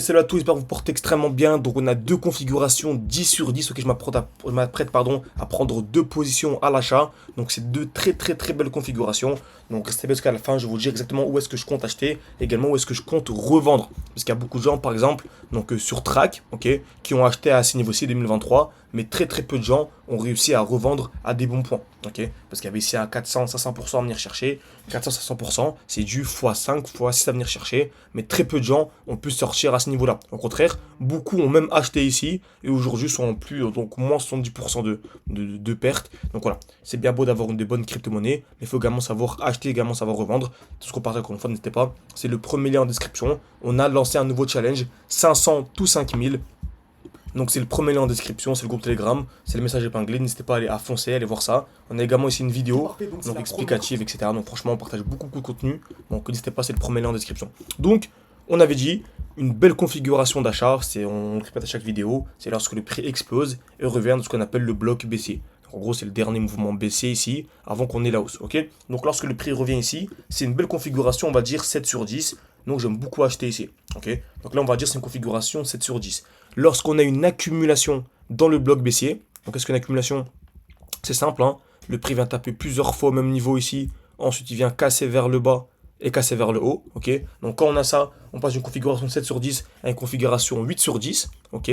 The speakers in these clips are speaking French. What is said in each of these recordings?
salut à tous, j'espère que vous portez extrêmement bien. Donc on a deux configurations 10 sur 10. Ok, je m'apprête à prendre deux positions à l'achat. Donc c'est deux très belles configurations. Donc restez bien jusqu'à la fin, je vais vous dire exactement où est-ce que je compte acheter, également où est-ce que je compte revendre. Parce qu'il y a beaucoup de gens par exemple sur Track, ok, qui ont acheté à ces niveaux-ci 2023, mais très peu de gens ont réussi à revendre à des bons points. Ok, parce qu'il y avait ici un 400-500% à venir chercher. 400-500%, c'est du x5, x6 à venir chercher, mais très peu de gens ont pu sortir à ce niveau-là. Au contraire, beaucoup ont même acheté ici et aujourd'hui sont en plus, donc moins 70% de pertes. Donc voilà, c'est bien beau d'avoir une des bonnes crypto-monnaies, mais il faut également savoir acheter, également savoir revendre. Tout ce qu'on partage encore une fois, n'hésitez pas. C'est le premier lien en description. On a lancé un nouveau challenge, 500 tout 5000. Donc c'est le premier lien en description, c'est le groupe Telegram, c'est le message épinglé, n'hésitez pas à foncer, à aller voir ça. On a également ici une vidéo, donc explicative, etc. Donc franchement on partage beaucoup de contenu, donc n'hésitez pas, c'est le premier lien en description. Donc on avait dit, une belle configuration d'achat, on répète à chaque vidéo, c'est lorsque le prix explose et revient dans ce qu'on appelle le bloc baissier. Donc, en gros c'est le dernier mouvement baissier ici, avant qu'on ait la hausse, ok. Donc lorsque le prix revient ici, c'est une belle configuration, on va dire 7 sur 10. Donc j'aime beaucoup acheter ici, ok. Donc là on va dire c'est une configuration 7 sur 10. Lorsqu'on a une accumulation dans le bloc baissier, donc qu'est-ce qu'une accumulation? C'est simple, hein, le prix vient taper plusieurs fois au même niveau ici, ensuite il vient casser vers le bas et casser vers le haut, ok. Donc quand on a ça, on passe d'une configuration 7 sur 10 à une configuration 8 sur 10, ok.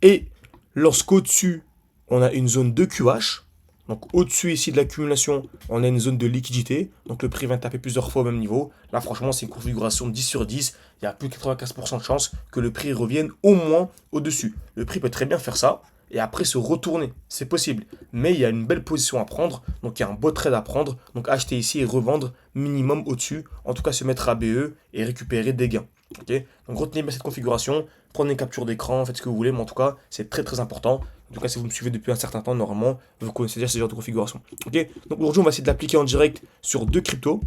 Et lorsqu'au-dessus, on a une zone de QH, donc au-dessus ici de l'accumulation, on a une zone de liquidité, donc le prix vient taper plusieurs fois au même niveau. Là franchement c'est une configuration 10 sur 10, il y a plus de 95% de chances que le prix revienne au moins au-dessus. Le prix peut très bien faire ça, et après se retourner, c'est possible. Mais il y a une belle position à prendre, donc il y a un beau trade à prendre, donc acheter ici et revendre minimum au-dessus, en tout cas se mettre à BE et récupérer des gains. Ok, donc retenez bien cette configuration, prenez une capture d'écran, faites ce que vous voulez, mais en tout cas c'est très important. En tout cas si vous me suivez depuis un certain temps, normalement vous connaissez déjà ce genre de configuration. Ok, donc aujourd'hui on va essayer de l'appliquer en direct sur deux cryptos.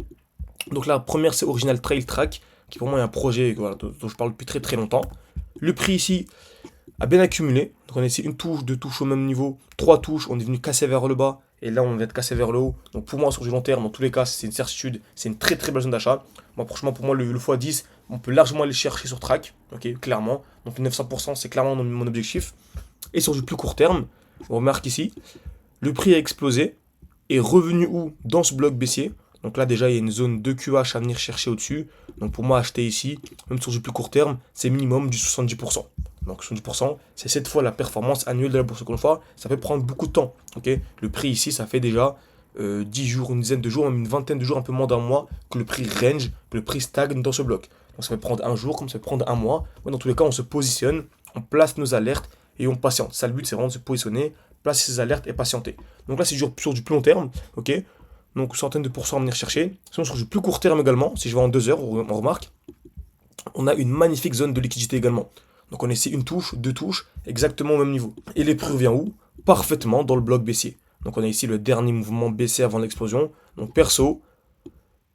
Donc la première c'est Original Trail Track, qui pour moi est un projet voilà, dont je parle depuis très longtemps. Le prix ici a bien accumulé. Donc on a ici une touche, deux touches au même niveau, trois touches, on est venu casser vers le bas, et là on vient de casser vers le haut. Donc pour moi sur du long terme, dans tous les cas, c'est une certitude, c'est une très belle zone d'achat. Moi franchement pour moi le x10, on peut largement aller chercher sur track, ok, clairement. Donc 900% c'est clairement mon objectif. Et sur du plus court terme, on remarque ici, le prix a explosé, est revenu où? Dans ce bloc baissier. Donc là déjà il y a une zone de QH à venir chercher au-dessus. Donc pour moi acheter ici, même sur du plus court terme, c'est minimum du 70%. Donc 70%, c'est 7 fois la performance annuelle de la bourse. Encore une fois, ça peut prendre beaucoup de temps. Okay, le prix ici, ça fait déjà 10 jours, une dizaine de jours, même une vingtaine de jours, un peu moins d'un mois, que le prix range, que le prix stagne dans ce bloc. Donc ça peut prendre un jour, comme ça peut prendre un mois. Ouais, dans tous les cas, on se positionne, on place nos alertes et on patiente. Ça, le but, c'est vraiment de se positionner, placer ses alertes et patienter. Donc là, c'est sur du plus long terme, ok. Donc centaines de pourcents à venir chercher. Sinon, sur du plus court terme également, si je vais en 2 heures, on remarque, on a une magnifique zone de liquidité également. Donc on essaie une touche, deux touches, exactement au même niveau. Et les prix revient où? Parfaitement dans le bloc baissier. Donc on a ici le dernier mouvement baissier avant l'explosion. Donc perso,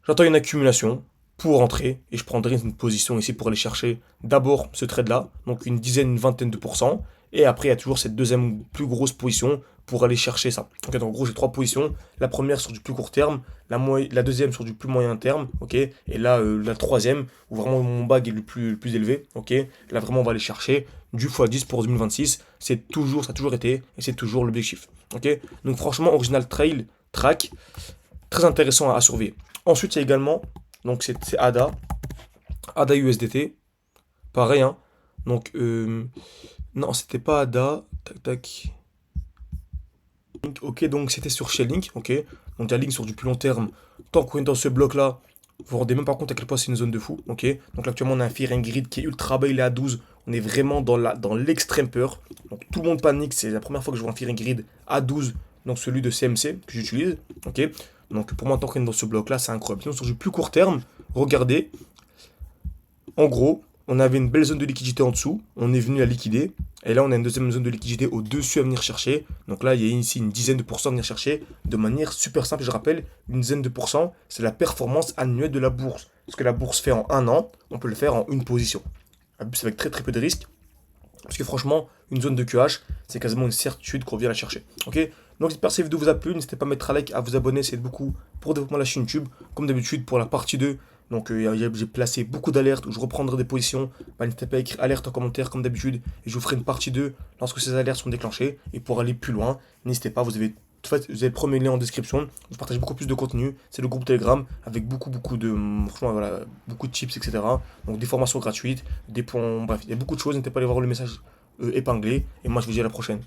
j'attends une accumulation pour rentrer et je prendrai une position ici pour aller chercher d'abord ce trade là, donc une dizaine, une vingtaine de pourcents. Et après il y a toujours cette deuxième plus grosse position pour aller chercher ça. Donc en gros j'ai trois positions. La première sur du plus court terme, la deuxième sur du plus moyen terme, ok. Et là la troisième où vraiment mon bag est le plus élevé, ok. Là vraiment on va aller chercher du x10 pour 2026. Ça a toujours été et c'est toujours l'objectif, ok. Donc franchement Original Trail Track, très intéressant à surveiller. Ensuite il y a également, donc c'est ADA USDT, pareil hein. Donc non c'était pas ADA, tac. Ok, donc c'était sur Shellink, ok. Donc la ligne sur du plus long terme, tant qu'on est dans ce bloc là, vous vous rendez même pas compte à quel point c'est une zone de fou, ok. Donc là, actuellement on a un Fear and Greed qui est ultra bas, il est à 12, on est vraiment dans l'extrême peur. Donc tout le monde panique, c'est la première fois que je vois un Fear and Greed à 12, donc celui de CMC que j'utilise, ok. Donc pour moi tant qu'on est dans ce bloc là, c'est incroyable. Sinon sur du plus court terme, regardez, en gros, on avait une belle zone de liquidité en dessous, on est venu à liquider, et là on a une deuxième zone de liquidité au-dessus à venir chercher. Donc là il y a ici une dizaine de pourcents à venir chercher, de manière super simple, je rappelle, une dizaine de pourcents, c'est la performance annuelle de la bourse. Ce que la bourse fait en un an, on peut le faire en une position. C'est avec très peu de risques, parce que franchement, une zone de QH, c'est quasiment une certitude qu'on vient la chercher. Ok. Donc j'espère que cette vidéo vous a plu, n'hésitez pas à mettre un like, à vous abonner, c'est beaucoup pour développer la chaîne YouTube. Comme d'habitude, pour la partie 2, Donc j'ai placé beaucoup d'alertes où je reprendrai des positions. Bah, n'hésitez pas à écrire alerte en commentaire comme d'habitude et je vous ferai une partie 2 lorsque ces alertes sont déclenchées. Et pour aller plus loin, n'hésitez pas, vous avez le premier lien en description. Je partage beaucoup plus de contenu. C'est le groupe Telegram avec beaucoup de, franchement, voilà, beaucoup de tips, etc. Donc des formations gratuites, des points, bref, il y a beaucoup de choses. N'hésitez pas à aller voir le message épinglé. Et moi, je vous dis à la prochaine.